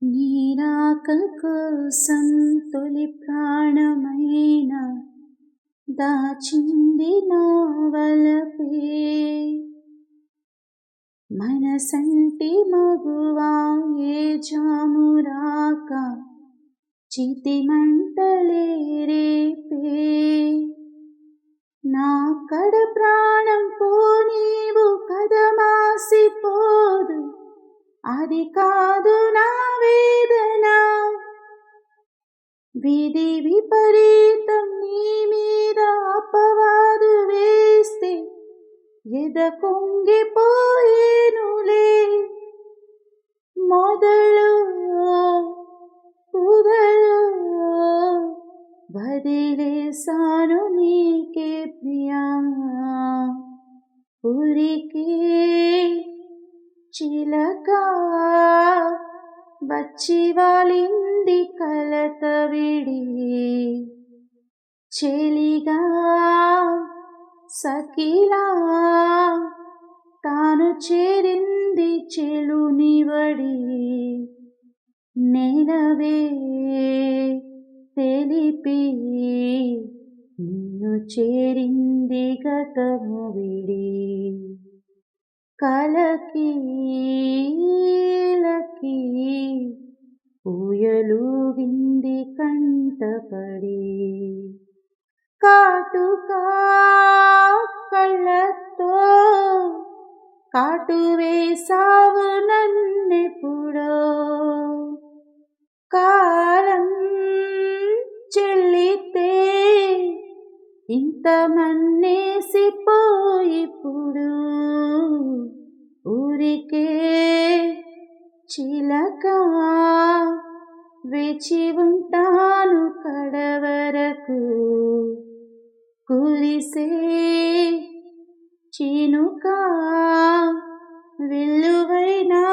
నీరాక కోసం తొలి ప్రాణమైన దాచింది నా వలపే. మనసంటి మగువా ఏ జాము రాక చితిమంటలే రేపే. నా కడ ప్రాణం పోనీవు కదమాసిపోదు, అది కాదు నా వేదన. విధి విపరీతం నీ మీద అపవాదు వేస్తే ఎద కుంగిపోయేనులే. మొదలు కుదలు వదిలేసాను నీకే ప్రియా. ఊరికే చిలక వచ్చి వాలింది కలత విడి. చెలిగా సఖిలా తాను చేరింది చెలునివడి. నెలవే తెలిపి నిన్ను చేరింది గతము విడి. కలకి లకి ఊయలూగింది కంటపడి. కాటుకా కళ్ళతో కాటు వేసావు నన్నెప్పుడో. కాలం చెల్లితే ఇంత మన్నేసిపోయిప్పుడు. ఊరికే చిలక వేచి ఉంటాను కడవరకు. కురిసే చినుక వెల్లువైనా